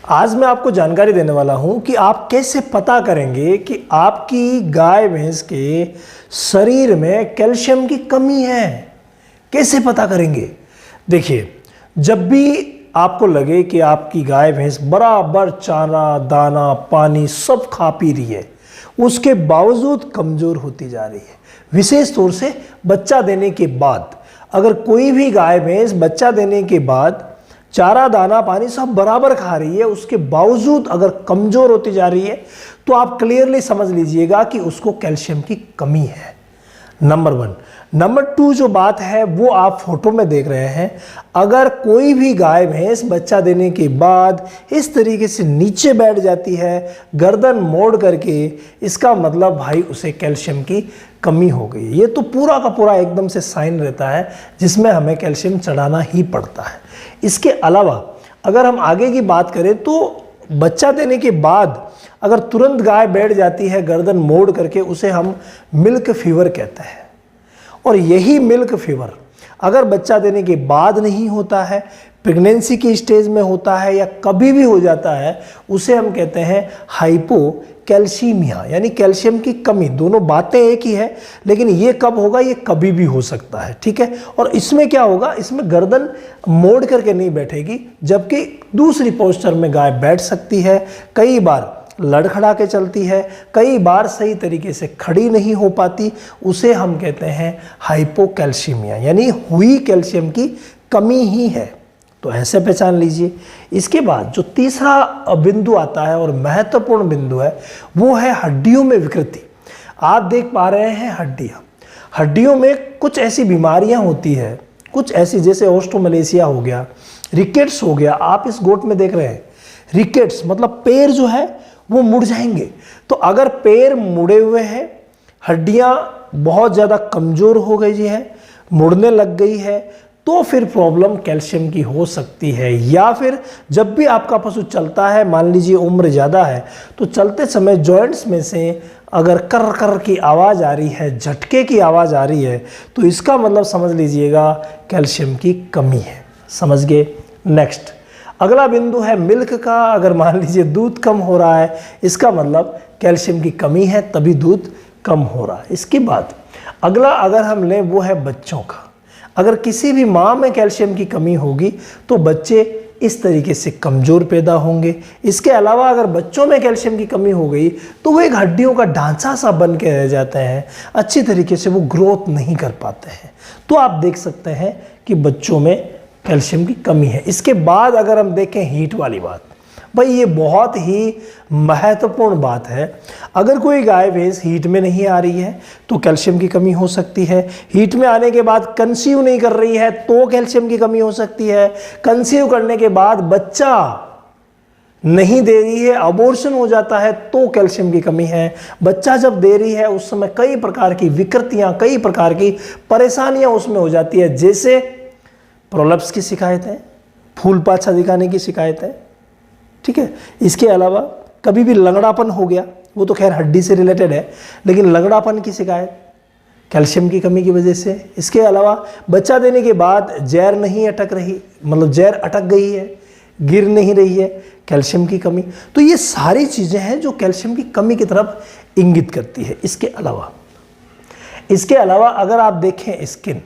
आज मैं आपको जानकारी देने वाला हूं कि आप कैसे पता करेंगे कि आपकी गाय भैंस के शरीर में कैल्शियम की कमी है। कैसे पता करेंगे? देखिए, जब भी आपको लगे कि आपकी गाय भैंस बराबर चारा दाना पानी सब खा पी रही है, उसके बावजूद कमज़ोर होती जा रही है, विशेष तौर से बच्चा देने के बाद, अगर कोई भी गाय भैंस बच्चा देने के बाद चारा दाना पानी सब बराबर खा रही है, उसके बावजूद अगर कमज़ोर होती जा रही है, तो आप क्लियरली समझ लीजिएगा कि उसको कैल्शियम की कमी है। नंबर 1। नंबर 2 जो बात है वो आप फोटो में देख रहे हैं। अगर कोई भी गाय भैंस बच्चा देने के बाद इस तरीके से नीचे बैठ जाती है गर्दन मोड़ करके, इसका मतलब भाई उसे कैल्शियम की कमी हो गई। ये तो पूरा का पूरा एकदम से साइन रहता है जिसमें हमें कैल्शियम चढ़ाना ही पड़ता है। इसके अलावा अगर हम आगे की बात करें तो बच्चा देने के बाद अगर तुरंत गाय बैठ जाती है गर्दन मोड़ करके, उसे हम मिल्क फीवर कहते हैं। और यही मिल्क फीवर अगर बच्चा देने के बाद नहीं होता है, प्रेगनेंसी की स्टेज में होता है या कभी भी हो जाता है, उसे हम कहते हैं हाइपोकैल्सीमिया, यानी कैल्शियम की कमी। दोनों बातें एक ही है, लेकिन ये कब होगा? ये कभी भी हो सकता है, ठीक है। और इसमें क्या होगा? इसमें गर्दन मोड़ करके नहीं बैठेगी, जबकि दूसरी पोस्चर में गाय बैठ सकती है, कई बार लड़खड़ा के चलती है, कई बार सही तरीके से खड़ी नहीं हो पाती, उसे हम कहते हैं हाइपोकैल्सीमिया, यानी हुई कैल्शियम की कमी ही है। तो ऐसे पहचान लीजिए। इसके बाद जो तीसरा बिंदु आता है और महत्वपूर्ण बिंदु है, वो है हड्डियों में विकृति। आप देख पा रहे हैं हड्डियों में कुछ ऐसी बीमारियां होती है, कुछ ऐसी जैसे ऑस्टियोमलेशिया हो गया, रिकेट्स हो गया। आप इस गोट में देख रहे हैं रिकेट्स मतलब पैर जो है वो मुड़ जाएंगे। तो अगर पैर मुड़े हुए हैं, हड्डियां बहुत ज़्यादा कमज़ोर हो गई है, मुड़ने लग गई है, तो फिर प्रॉब्लम कैल्शियम की हो सकती है। या फिर जब भी आपका पशु चलता है, मान लीजिए उम्र ज़्यादा है, तो चलते समय जॉइंट्स में से अगर कर कर की आवाज़ आ रही है, झटके की आवाज़ आ रही है, तो इसका मतलब समझ लीजिएगा कैल्शियम की कमी है। समझ गए? नेक्स्ट अगला बिंदु है मिल्क का। अगर मान लीजिए दूध कम हो रहा है, इसका मतलब कैल्शियम की कमी है, तभी दूध कम हो रहा है। इसके बाद अगला अगर हम लें वो है बच्चों का। अगर किसी भी माँ में कैल्शियम की कमी होगी तो बच्चे इस तरीके से कमज़ोर पैदा होंगे। इसके अलावा अगर बच्चों में कैल्शियम की कमी हो गई तो वो एक हड्डियों का ढांचा सा बन के रह जाते हैं, अच्छी तरीके से वो ग्रोथ नहीं कर पाते हैं। तो आप देख सकते हैं कि बच्चों में कैल्शियम की कमी है। इसके बाद अगर हम देखें हीट वाली बात, भाई ये बहुत ही महत्वपूर्ण बात है। अगर कोई गाय भैंस हीट में नहीं आ रही है तो कैल्शियम की कमी हो सकती है। हीट में आने के बाद कंसीव नहीं कर रही है तो कैल्शियम की कमी हो सकती है। कंसीव करने के बाद बच्चा नहीं दे रही है, अबॉर्शन हो जाता है, तो कैल्शियम की कमी है। बच्चा जब दे रही है उस समय कई प्रकार की विकृतियां, कई प्रकार की परेशानियां उसमें हो जाती है, जैसे प्रोलप्स की शिकायतें, फूल पाछा दिखाने की शिकायतें, ठीक है। इसके अलावा कभी भी लंगड़ापन हो गया, वो तो खैर हड्डी से रिलेटेड है, लेकिन लंगड़ापन की शिकायत कैल्शियम की कमी की वजह से। इसके अलावा बच्चा देने के बाद जैर नहीं अटक रही, मतलब जैर अटक गई है, गिर नहीं रही है, कैल्शियम की कमी। तो ये सारी चीज़ें हैं जो कैल्शियम की कमी की तरफ इंगित करती है। इसके अलावा अगर आप देखें स्किन,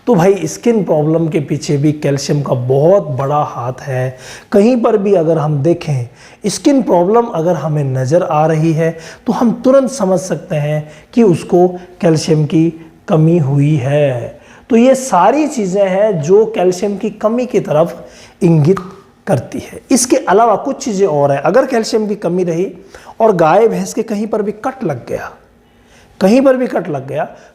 तो भाई स्किन प्रॉब्लम के पीछे भी कैल्शियम का बहुत बड़ा हाथ है। कहीं पर भी अगर हम देखें स्किन प्रॉब्लम अगर हमें नज़र आ रही है तो हम तुरंत समझ सकते हैं कि उसको कैल्शियम की कमी हुई है। तो ये सारी चीज़ें हैं जो कैल्शियम की कमी की तरफ इंगित करती है। इसके अलावा कुछ चीज़ें और हैं। अगर कैल्शियम की कमी रही और गाय भैंस के कहीं पर भी कट लग गया,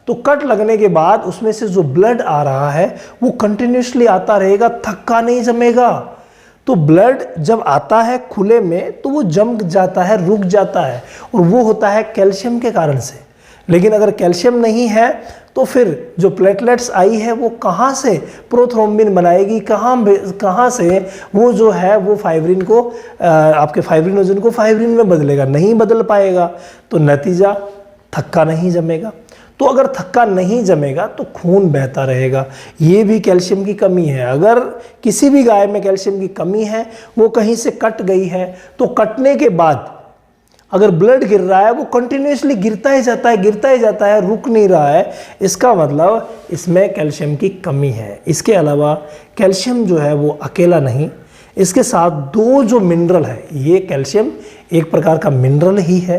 तो कट लगने के बाद उसमें से जो ब्लड आ रहा है वो कंटिन्यूसली आता रहेगा, थक्का नहीं जमेगा। तो ब्लड जब आता है खुले में तो वो जम जाता है, रुक जाता है, और वो होता है कैल्शियम के कारण से। लेकिन अगर कैल्शियम नहीं है तो फिर जो प्लेटलेट्स आई है वो कहाँ से प्रोथ्रोम्बिन बनाएगी, कहाँ से वो जो है वो फाइब्रिन को, आपके फाइब्रिनोजन को फाइब्रिन में बदलेगा, नहीं बदल पाएगा। तो नतीजा थक्का नहीं जमेगा। तो अगर थक्का नहीं जमेगा तो खून बहता रहेगा, ये भी कैल्शियम की कमी है। अगर किसी भी गाय में कैल्शियम की कमी है, वो कहीं से कट गई है, तो कटने के बाद अगर ब्लड गिर रहा है वो कंटिन्यूसली गिरता ही जाता है, गिरता ही जाता है, रुक नहीं रहा है, इसका मतलब इसमें कैल्शियम की कमी है। इसके अलावा कैल्शियम जो है वो अकेला नहीं, इसके साथ दो जो मिनरल है, ये कैल्शियम एक प्रकार का मिनरल ही है,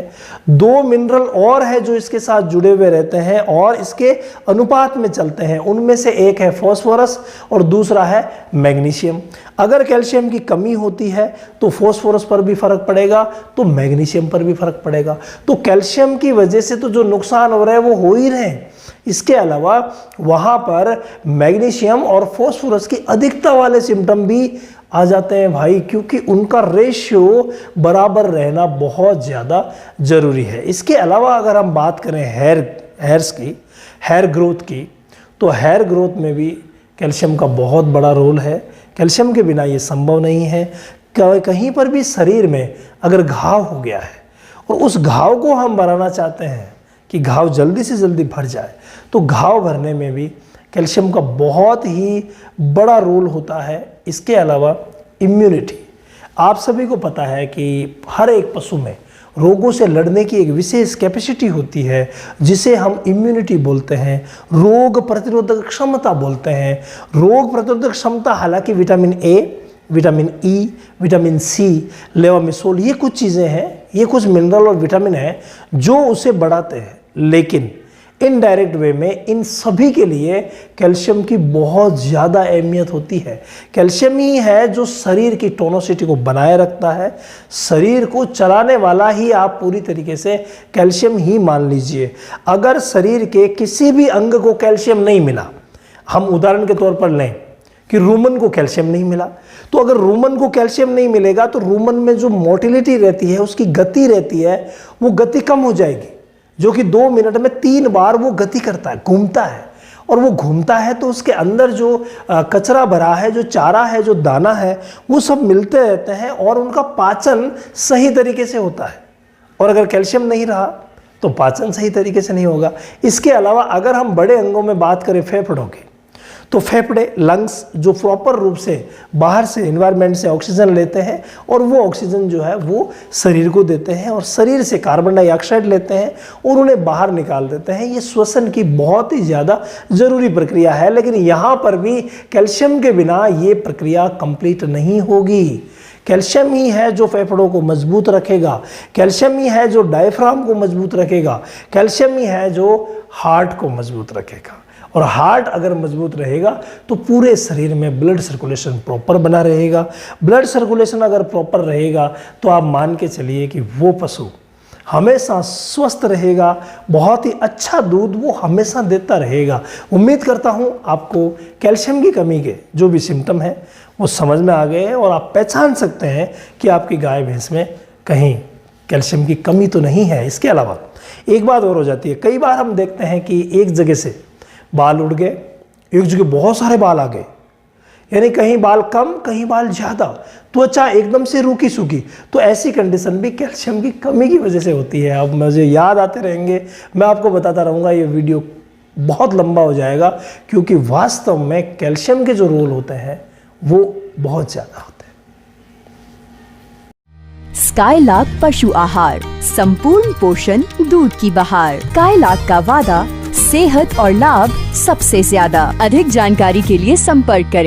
दो मिनरल और है जो इसके साथ जुड़े हुए रहते हैं और इसके अनुपात में चलते हैं। उनमें से एक है फास्फोरस और दूसरा है मैग्नीशियम। अगर कैल्शियम की कमी होती है तो फास्फोरस पर भी फर्क पड़ेगा, तो मैग्नीशियम पर भी फर्क पड़ेगा। तो कैल्शियम की वजह से तो जो नुकसान हो रहे हैं वो हो ही रहे हैं, इसके अलावा वहाँ पर मैग्नीशियम और फास्फोरस की अधिकता वाले सिम्टम भी आ जाते हैं भाई, क्योंकि उनका रेशियो बराबर रहना बहुत ज़्यादा ज़रूरी है। इसके अलावा अगर हम बात करें हेयर ग्रोथ की, तो हेयर ग्रोथ में भी कैल्शियम का बहुत बड़ा रोल है। कैल्शियम के बिना ये संभव नहीं है। कहीं पर भी शरीर में अगर घाव हो गया है और उस घाव को हम बनाना चाहते हैं कि घाव जल्दी से जल्दी भर जाए, तो घाव भरने में भी कैल्शियम का बहुत ही बड़ा रोल होता है। इसके अलावा इम्यूनिटी, आप सभी को पता है कि हर एक पशु में रोगों से लड़ने की एक विशेष कैपेसिटी होती है जिसे हम इम्यूनिटी बोलते हैं, रोग प्रतिरोधक क्षमता बोलते हैं। रोग प्रतिरोधक क्षमता हालांकि vitamin A, vitamin E, vitamin C, levamisole, ये कुछ चीज़ें हैं, ये कुछ मिनरल और विटामिन हैं जो उसे बढ़ाते हैं, लेकिन इनडायरेक्ट वे में इन सभी के लिए कैल्शियम की बहुत ज़्यादा अहमियत होती है। कैल्शियम ही है जो शरीर की टोनोसिटी को बनाए रखता है, शरीर को चलाने वाला ही आप पूरी तरीके से कैल्शियम ही मान लीजिए। अगर शरीर के किसी भी अंग को कैल्शियम नहीं मिला, हम उदाहरण के तौर पर लें कि रूमन को कैल्शियम नहीं मिला, तो अगर रूमन को कैल्शियम नहीं मिलेगा तो रूमन में जो मोटिलिटी रहती है, उसकी गति रहती है, वो गति कम हो जाएगी, जो कि 2 मिनट में 3 बार वो गति करता है, घूमता है। और वो घूमता है तो उसके अंदर जो कचरा भरा है, जो चारा है, जो दाना है, वो सब मिलते रहते हैं और उनका पाचन सही तरीके से होता है। और अगर कैल्शियम नहीं रहा तो पाचन सही तरीके से नहीं होगा। इसके अलावा अगर हम बड़े अंगों में बात करें फेफड़ों के, तो फेफड़े, लंग्स, जो प्रॉपर रूप से बाहर से एनवायरनमेंट से ऑक्सीजन लेते हैं और वो ऑक्सीजन जो है वो शरीर को देते हैं और शरीर से कार्बन डाइऑक्साइड लेते हैं और उन्हें बाहर निकाल देते हैं। ये श्वसन की बहुत ही ज़्यादा ज़रूरी प्रक्रिया है, लेकिन यहाँ पर भी कैल्शियम के बिना ये प्रक्रिया कंप्लीट नहीं होगी। कैल्शियम ही है जो फेफड़ों को मजबूत रखेगा, कैल्शियम ही है जो डायफ्राम को मजबूत रखेगा, कैल्शियम ही है जो हार्ट को मजबूत रखेगा। और हार्ट अगर मजबूत रहेगा तो पूरे शरीर में ब्लड सर्कुलेशन प्रॉपर बना रहेगा। ब्लड सर्कुलेशन अगर प्रॉपर रहेगा तो आप मान के चलिए कि वो पशु हमेशा स्वस्थ रहेगा, बहुत ही अच्छा दूध वो हमेशा देता रहेगा। उम्मीद करता हूँ आपको कैल्शियम की कमी के जो भी सिम्टम हैं वो समझ में आ गए हैं और आप पहचान सकते हैं कि आपकी गाय भैंस में कहीं कैल्शियम की कमी तो नहीं है। इसके अलावा एक बात और हो जाती है, कई बार हम देखते हैं कि एक जगह से बाल उड़ गए, एक जगह बहुत सारे बाल आ गए, यानी कहीं बाल कम, कहीं बाल ज़्यादा, त्वचा एकदम से रूखी सूखी। तो ऐसी कंडीशन भी कैल्शियम की कमी की वजह से होती है। अब मुझे याद आते रहेंगे, मैं आपको बताता रहूँगा, ये वीडियो बहुत लंबा हो जाएगा, क्योंकि वास्तव में कैल्शियम के जो रोल होते हैं वो बहुत ज़्यादा होते हैं। स्काईलार्क पशु आहार, संपूर्ण पोषण, दूध की बहार। स्काईलार्क का वादा, सेहत और लाभ सबसे ज्यादा। अधिक जानकारी के लिए संपर्क करें